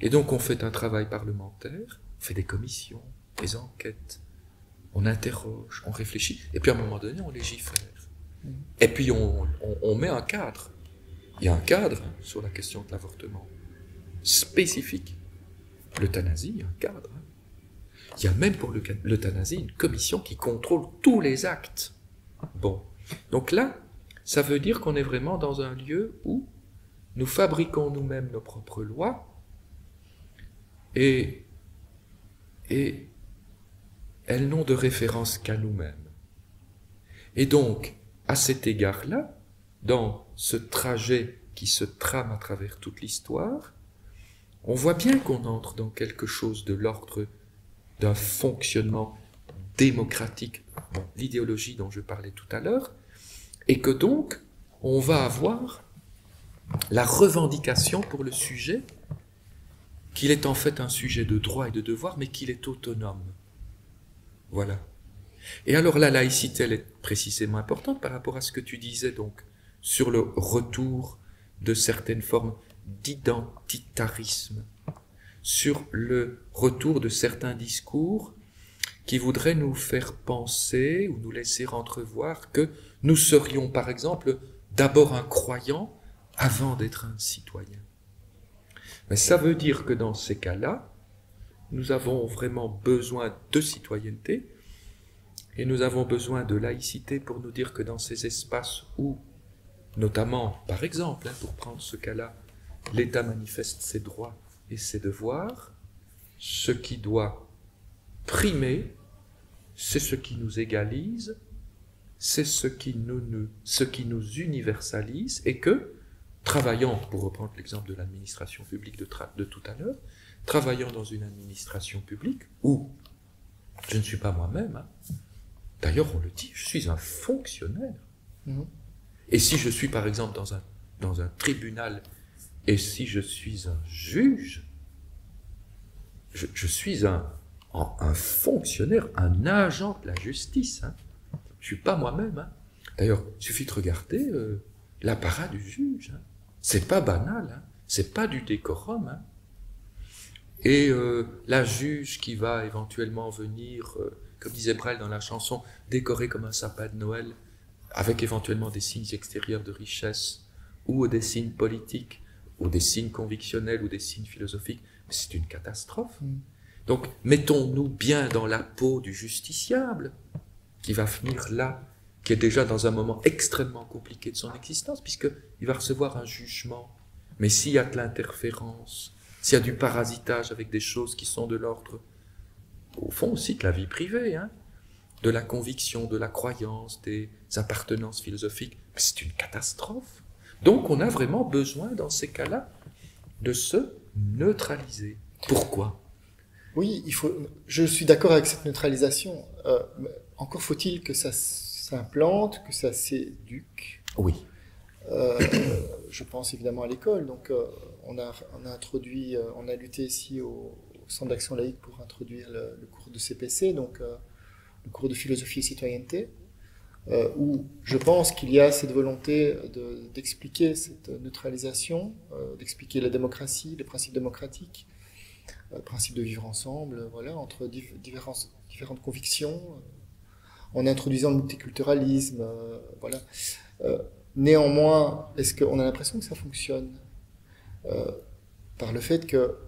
Et donc on fait un travail parlementaire, on fait des commissions, des enquêtes, on interroge, on réfléchit, et puis à un moment donné on légifère. Et puis on met un cadre. Il y a un cadre sur la question de l'avortement, spécifique. L'euthanasie, il y a un cadre. Il y a même pour l'euthanasie une commission qui contrôle tous les actes. Bon. Donc là, ça veut dire qu'on est vraiment dans un lieu où nous fabriquons nous-mêmes nos propres lois et elles n'ont de référence qu'à nous-mêmes. Et donc, à cet égard-là, dans ce trajet qui se trame à travers toute l'histoire, on voit bien qu'on entre dans quelque chose de l'ordre d'un fonctionnement démocratique, l'idéologie dont je parlais tout à l'heure, et que donc, on va avoir la revendication pour le sujet qu'il est en fait un sujet de droit et de devoir, mais qu'il est autonome. Voilà. Et alors la laïcité, elle est précisément importante par rapport à ce que tu disais donc sur le retour de certaines formes d'identitarisme, sur le retour de certains discours qui voudraient nous faire penser ou nous laisser entrevoir que nous serions par exemple d'abord un croyant avant d'être un citoyen. Mais ça veut dire que dans ces cas-là, nous avons vraiment besoin de citoyenneté et nous avons besoin de laïcité pour nous dire que dans ces espaces où, notamment, par exemple, pour prendre ce cas-là, l'État manifeste ses droits et ses devoirs, ce qui doit primer, c'est ce qui nous égalise, c'est ce qui nous universalise et que, travaillant, pour reprendre l'exemple de l'administration publique de tout à l'heure, travaillant dans une administration publique où je ne suis pas moi-même, d'ailleurs on le dit, je suis un fonctionnaire. Et si je suis par exemple dans un tribunal et si je suis un juge, je suis un fonctionnaire, un agent de la justice. Je ne suis pas moi-même. D'ailleurs, il suffit de regarder l'apparat du juge. C'est pas banal, c'est pas du décorum. Et la juge qui va éventuellement venir, comme disait Brel dans la chanson, décorée comme un sapin de Noël, avec éventuellement des signes extérieurs de richesse, ou des signes politiques, ou des signes convictionnels, ou des signes philosophiques, c'est une catastrophe. Donc, mettons-nous bien dans la peau du justiciable, qui va venir là, qui est déjà dans un moment extrêmement compliqué de son existence, puisqu'il va recevoir un jugement. Mais s'il y a de l'interférence, s'il y a du parasitage avec des choses qui sont de l'ordre, au fond aussi, de la vie privée, de la conviction, de la croyance, des appartenances philosophiques, c'est une catastrophe. Donc on a vraiment besoin, dans ces cas-là, de se neutraliser. Pourquoi ? Oui, je suis d'accord avec cette neutralisation. Encore faut-il que ça s'implante, que ça s'éduque. Oui. Je pense évidemment à l'école. Donc on a lutté ici au Centre d'action laïque pour introduire le cours de CPC, donc le cours de philosophie et citoyenneté, où je pense qu'il y a cette volonté d'expliquer cette neutralisation, d'expliquer la démocratie, les principes démocratiques, le principe de vivre ensemble, voilà, entre différentes convictions, en introduisant le multiculturalisme, voilà. Néanmoins, est-ce qu'on a l'impression que ça fonctionne par le fait que,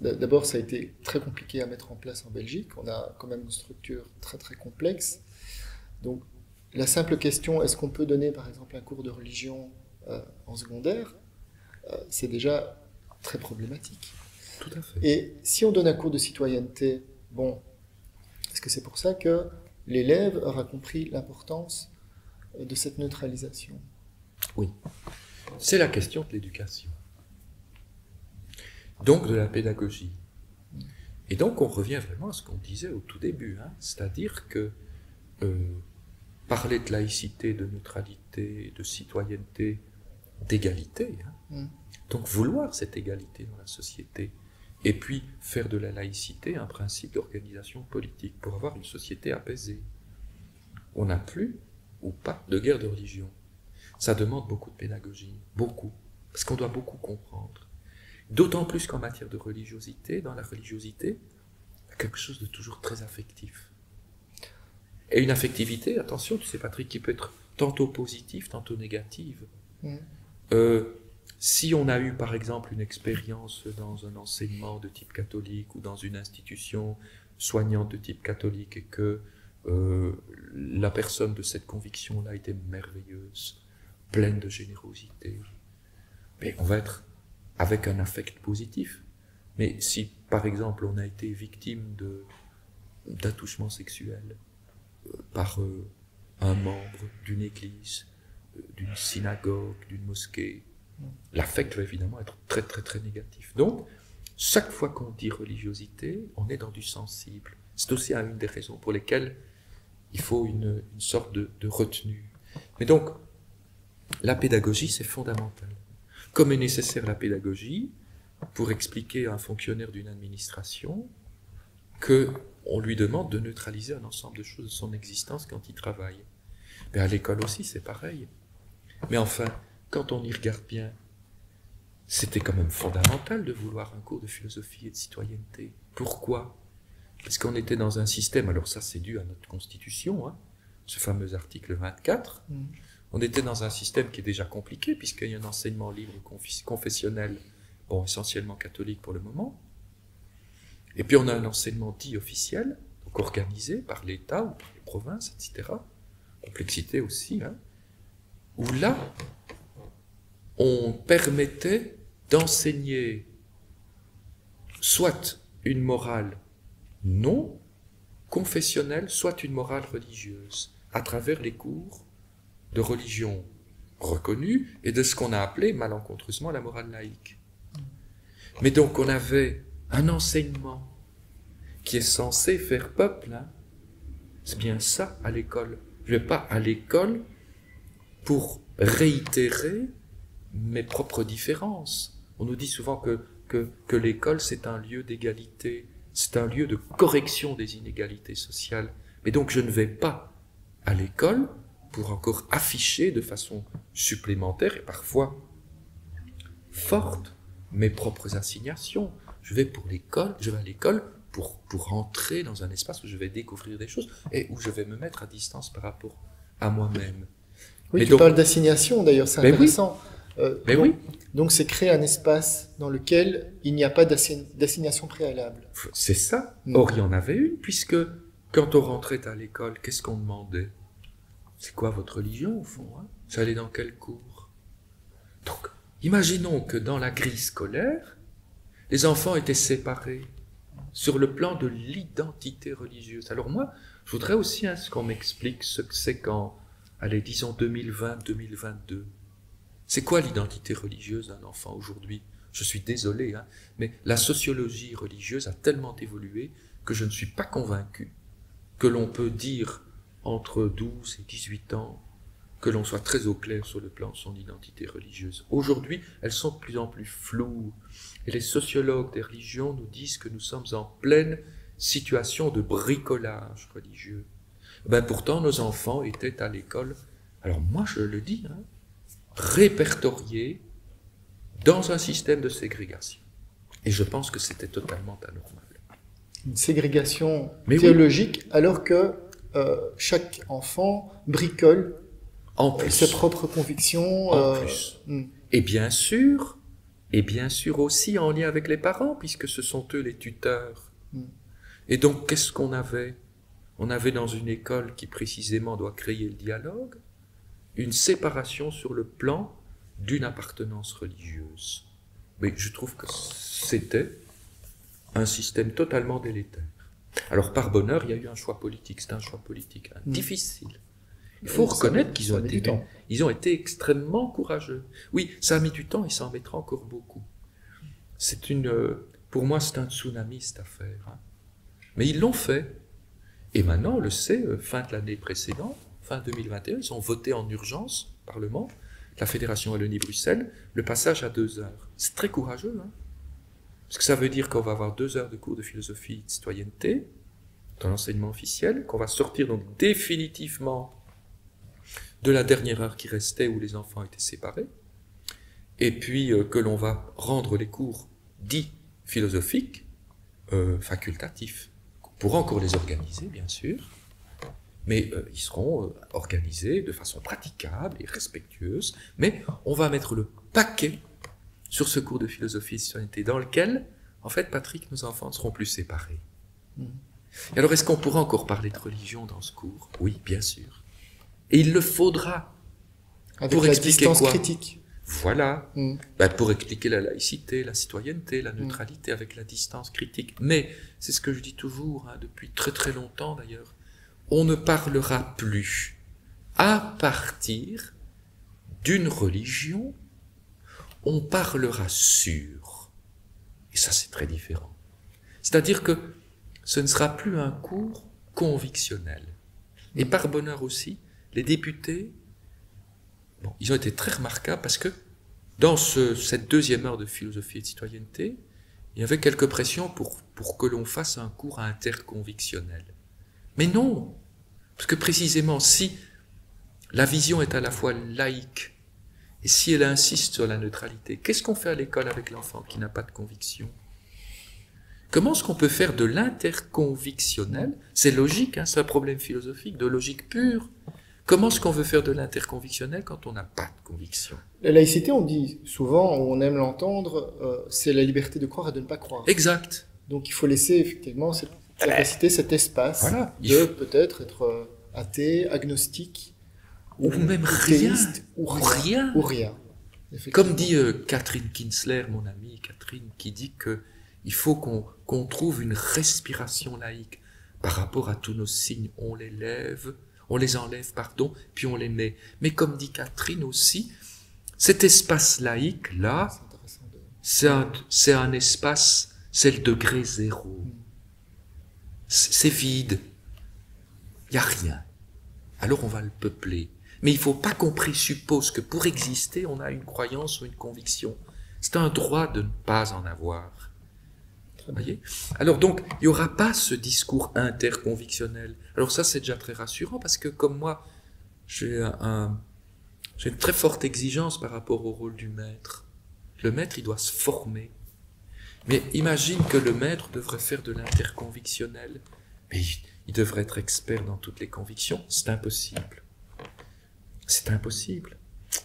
d'abord, ça a été très compliqué à mettre en place en Belgique. On a quand même une structure très très complexe. Donc, la simple question, est-ce qu'on peut donner par exemple un cours de religion en secondaire, c'est déjà très problématique. Tout à fait. Et si on donne un cours de citoyenneté, bon, est-ce que c'est pour ça que l'élève aura compris l'importance de cette neutralisation? Oui. C'est la question de l'éducation. Donc de la pédagogie. Et donc on revient vraiment à ce qu'on disait au tout début, hein, c'est-à-dire que parler de laïcité, de neutralité, de citoyenneté, d'égalité, hein, donc vouloir cette égalité dans la société, et puis faire de la laïcité un principe d'organisation politique pour avoir une société apaisée. On n'a plus ou pas de guerre de religion. Ça demande beaucoup de pédagogie, beaucoup, parce qu'on doit beaucoup comprendre. D'autant plus qu'en matière de religiosité, dans la religiosité, il y a quelque chose de toujours très affectif. Et une affectivité, attention, tu sais Patrick, qui peut être tantôt positive, tantôt négative. Si on a eu par exemple une expérience dans un enseignement de type catholique ou dans une institution soignante de type catholique et que la personne de cette conviction-là était merveilleuse, pleine de générosité, mais on va être avec un affect positif. Mais si par exemple on a été victime d'attouchement sexuel par un membre d'une église, d'une synagogue, d'une mosquée, l'affect va évidemment être très très très négatif. Donc, chaque fois qu'on dit religiosité, on est dans du sensible. C'est aussi une des raisons pour lesquelles il faut une sorte de retenue. Mais donc, la pédagogie, c'est fondamental. Comme est nécessaire la pédagogie pour expliquer à un fonctionnaire d'une administration qu'on lui demande de neutraliser un ensemble de choses de son existence quand il travaille. Mais à l'école aussi, c'est pareil. Mais enfin, quand on y regarde bien, c'était quand même fondamental de vouloir un cours de philosophie et de citoyenneté. Pourquoi? Parce qu'on était dans un système, alors ça c'est dû à notre constitution, hein, ce fameux article 24, on était dans un système qui est déjà compliqué, puisqu'il y a un enseignement libre confessionnel, bon, essentiellement catholique pour le moment, et puis on a un enseignement dit officiel, donc organisé par l'État ou par les provinces, etc., complexité aussi, hein, où là, on permettait d'enseigner soit une morale non confessionnelle, soit une morale religieuse, à travers les cours de religion reconnus et de ce qu'on a appelé malencontreusement la morale laïque. Mais donc on avait un enseignement qui est censé faire peuple, hein. C'est bien ça à l'école. Je ne vais pas à l'école pour réitérer mes propres différences. On nous dit souvent que l'école c'est un lieu d'égalité, c'est un lieu de correction des inégalités sociales. Mais donc je ne vais pas à l'école pour encore afficher de façon supplémentaire et parfois forte mes propres assignations. Je vais à l'école pour entrer dans un espace où je vais découvrir des choses et où je vais me mettre à distance par rapport à moi-même. Oui, tu parles d'assignation d'ailleurs, c'est intéressant. Oui. Donc c'est créer un espace dans lequel il n'y a pas d'assignation préalable. C'est ça. Or, il y en avait une, puisque quand on rentrait à l'école, qu'est-ce qu'on demandait? C'est quoi votre religion, au fond, hein? Vous allez dans quel cours? Donc, imaginons que dans la grille scolaire, les enfants étaient séparés sur le plan de l'identité religieuse. Alors moi, je voudrais aussi ce qu'on m'explique ce que c'est quand, allez, disons 2020-2022. C'est quoi l'identité religieuse d'un enfant aujourd'hui? Je suis désolé, hein, mais la sociologie religieuse a tellement évolué que je ne suis pas convaincu que l'on peut dire entre 12 et 18 ans que l'on soit très au clair sur le plan de son identité religieuse. Aujourd'hui, elles sont de plus en plus floues. Et les sociologues des religions nous disent que nous sommes en pleine situation de bricolage religieux. Ben pourtant, nos enfants étaient à l'école, alors moi je le dis, hein, répertoriés dans un système de ségrégation. Et je pense que c'était totalement anormal. Une ségrégation théologique, oui. Alors que chaque enfant bricole ses propres convictions. En plus. Et bien sûr aussi en lien avec les parents, puisque ce sont eux les tuteurs. Et donc, qu'est-ce qu'on avait? on avait dans une école qui précisément doit créer le dialogue, une séparation sur le plan d'une appartenance religieuse. Mais je trouve que c'était un système totalement délétère. Alors par bonheur, il y a eu un choix politique, c'est un choix politique difficile. Il faut reconnaître qu'ils ont été extrêmement courageux. Oui, ça a mis du temps et ça en mettra encore beaucoup. Pour moi, c'est un tsunami cette affaire. Hein. Mais ils l'ont fait. Et maintenant, on le sait, fin de l'année précédente, fin 2021, ils ont voté en urgence, Parlement, la Fédération Wallonie-Bruxelles, le passage à 2 heures. C'est très courageux, hein. Parce que ça veut dire qu'on va avoir 2 heures de cours de philosophie et de citoyenneté dans l'enseignement officiel, qu'on va sortir donc définitivement de la dernière heure qui restait où les enfants étaient séparés, et puis que l'on va rendre les cours dits philosophiques facultatifs. On pourra encore les organiser, bien sûr, mais ils seront organisés de façon praticable et respectueuse, mais on va mettre le paquet sur ce cours de philosophie et citoyenneté, dans lequel, en fait, Patrick, nos enfants ne seront plus séparés. Et alors, est-ce qu'on pourra encore parler de religion dans ce cours? Oui, bien sûr. Et il le faudra. Avec pour la expliquer distance quoi? critique. Voilà. Pour expliquer la laïcité, la citoyenneté, la neutralité avec la distance critique. Mais, c'est ce que je dis toujours, hein, depuis très très longtemps d'ailleurs, on ne parlera plus à partir d'une religion, on parlera sur. Et ça, c'est très différent. C'est-à-dire que ce ne sera plus un cours convictionnel. Et par bonheur aussi, les députés, ils ont été très remarquables parce que dans cette 2e heure de philosophie et de citoyenneté, il y avait quelques pressions pour que l'on fasse un cours interconvictionnel. Mais non, parce que précisément, si la vision est à la fois laïque et si elle insiste sur la neutralité, qu'est-ce qu'on fait à l'école avec l'enfant qui n'a pas de conviction? Comment est-ce qu'on peut faire de l'interconvictionnel? C'est logique, hein, c'est un problème philosophique, de logique pure. Comment est-ce qu'on veut faire de l'interconvictionnel quand on n'a pas de conviction? La laïcité, on dit souvent, on aime l'entendre, c'est la liberté de croire et de ne pas croire. Exact. Donc il faut laisser effectivement cette capacité, cet espace de peut-être être athée, agnostique, ou même théiste, rien. Ou rien. Comme dit Catherine Kinsler, mon amie Catherine, qui dit qu'il faut qu'on trouve une respiration laïque par rapport à tous nos signes. On les enlève, puis on les met. Mais comme dit Catherine aussi, cet espace laïque-là, c'est un espace, c'est le degré 0. C'est vide. Il n'y a rien. Alors on va le peupler. Mais il ne faut pas qu'on présuppose que pour exister, on a une croyance ou une conviction. C'est un droit de ne pas en avoir. Voyez? Alors donc, il n'y aura pas ce discours interconvictionnel. Alors ça, c'est déjà très rassurant parce que comme moi, j'ai une très forte exigence par rapport au rôle du maître. Le maître, il doit se former. Mais imagine que le maître devrait faire de l'interconvictionnel. Mais il devrait être expert dans toutes les convictions. C'est impossible. C'est impossible.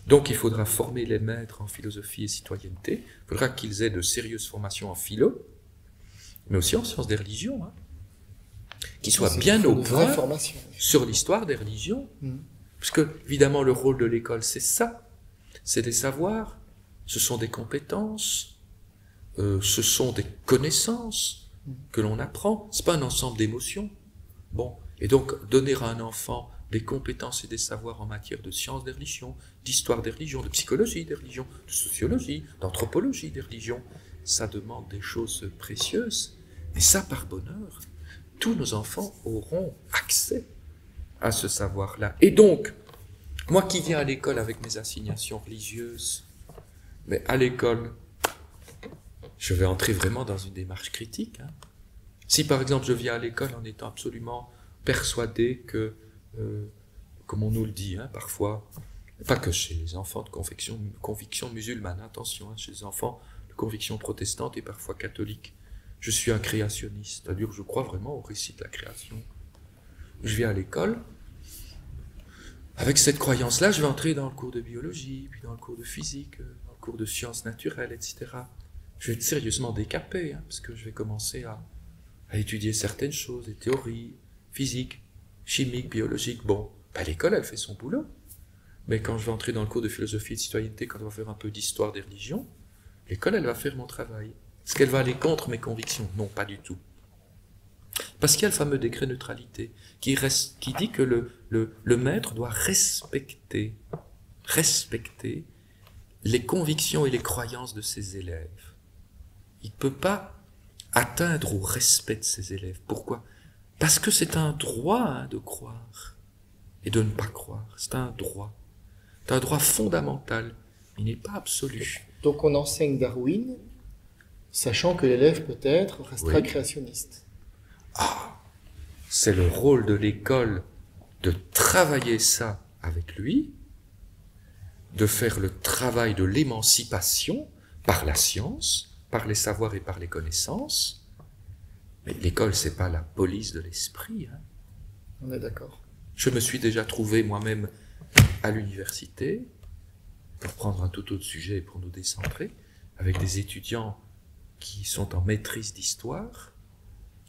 Donc il faudra former les maîtres en philosophie et citoyenneté. Il faudra qu'ils aient de sérieuses formations en philo, mais aussi en sciences des religions, hein, qui soient bien au point sur l'histoire des religions. Parce que, évidemment, le rôle de l'école, c'est ça. C'est des savoirs, ce sont des compétences, ce sont des connaissances que l'on apprend. C'est pas un ensemble d'émotions. Bon, et donc, donner à un enfant des compétences et des savoirs en matière de sciences des religions, d'histoire des religions, de psychologie des religions, de sociologie, d'anthropologie des religions, ça demande des choses précieuses. Mais ça, par bonheur, tous nos enfants auront accès à ce savoir-là. Et donc, moi qui viens à l'école avec mes assignations religieuses, mais à l'école, je vais entrer vraiment dans une démarche critique. Hein. Si par exemple je viens à l'école en étant absolument persuadé que, comme on nous le dit hein, parfois, pas que chez les enfants de conviction musulmane, attention, hein, chez les enfants de conviction protestante et parfois catholique, je suis un créationniste, c'est-à-dire que je crois vraiment au récit de la création. Je viens à l'école, avec cette croyance-là, je vais entrer dans le cours de biologie, puis dans le cours de physique, dans le cours de sciences naturelles, etc. Je vais être sérieusement décapé, hein, parce que je vais commencer à étudier certaines choses, des théories physiques, chimiques, biologiques, bon, ben, l'école, elle fait son boulot. Mais quand je vais entrer dans le cours de philosophie et de citoyenneté, quand on va faire un peu d'histoire des religions, l'école, elle va faire mon travail. Est-ce qu'elle va aller contre mes convictions? Non, pas du tout. Parce qu'il y a le fameux décret neutralité qui dit que le maître doit respecter les convictions et les croyances de ses élèves. Il ne peut pas atteindre au respect de ses élèves. Pourquoi? Parce que c'est un droit de croire et de ne pas croire. C'est un droit. C'est un droit fondamental. Il n'est pas absolu. Donc on enseigne Darwin, sachant que l'élève peut-être restera Oui. créationniste. Ah, c'est le rôle de l'école de travailler ça avec lui, de faire le travail de l'émancipation par la science, par les savoirs et par les connaissances. Mais l'école, c'est pas la police de l'esprit. Hein. On est d'accord. Je me suis déjà trouvé moi-même à l'université, pour prendre un tout autre sujet et pour nous décentrer, avec des étudiants qui sont en maîtrise d'histoire,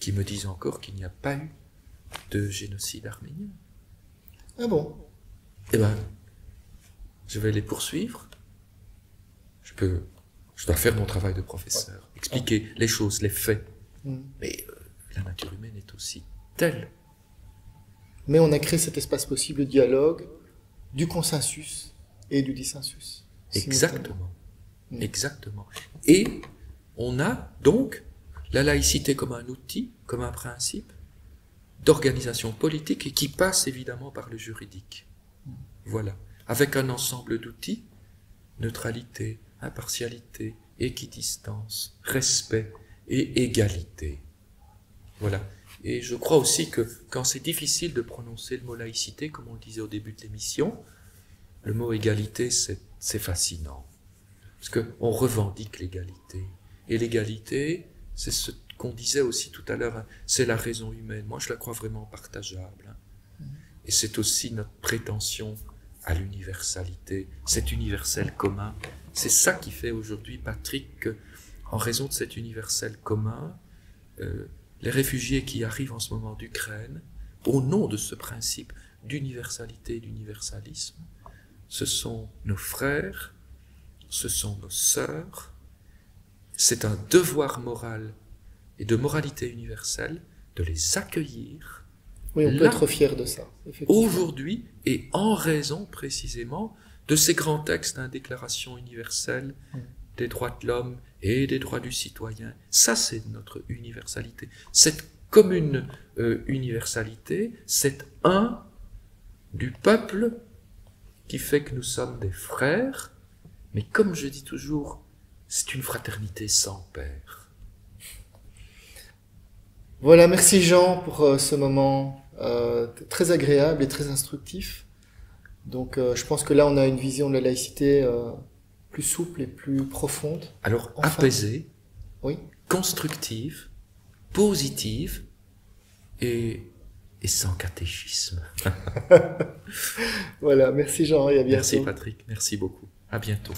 qui me disent encore qu'il n'y a pas eu de génocide arménien. Ah bon? Eh ben, je vais les poursuivre. Je dois faire mon travail de professeur, expliquer les choses, les faits. Mais la nature humaine est aussi telle. Mais on a créé cet espace possible de dialogue, du consensus et du dissensus. Exactement. Exactement. Et on a donc la laïcité comme un outil, comme un principe d'organisation politique et qui passe évidemment par le juridique. Voilà. Avec un ensemble d'outils, neutralité, impartialité, équidistance, respect et égalité. Voilà. Et je crois aussi que quand c'est difficile de prononcer le mot laïcité, comme on le disait au début de l'émission, le mot égalité, c'est fascinant. Parce qu'on revendique l'égalité. Et l'égalité, c'est ce qu'on disait aussi tout à l'heure, hein, c'est la raison humaine. Moi, je la crois vraiment partageable. Hein. Et c'est aussi notre prétention à l'universalité, cet universel commun. C'est ça qui fait aujourd'hui, Patrick, qu'en raison de cet universel commun, les réfugiés qui arrivent en ce moment d'Ukraine, au nom de ce principe d'universalité et d'universalisme, ce sont nos frères, ce sont nos sœurs. C'est un devoir moral et de moralité universelle de les accueillir. Oui, on peut être fier de ça. Aujourd'hui, et en raison précisément de ces grands textes, hein, Déclaration universelle des droits de l'homme et des droits du citoyen. Ça, c'est notre universalité. Cette commune universalité, c'est un du peuple qui fait que nous sommes des frères, mais comme je dis toujours, c'est une fraternité sans père. Voilà, merci Jean pour ce moment très agréable et très instructif. Donc je pense que là on a une vision de la laïcité plus souple et plus profonde. Alors apaisée, oui, constructive, positive et sans catéchisme. Voilà, merci Jean et à bientôt. Merci Patrick, merci beaucoup. À bientôt.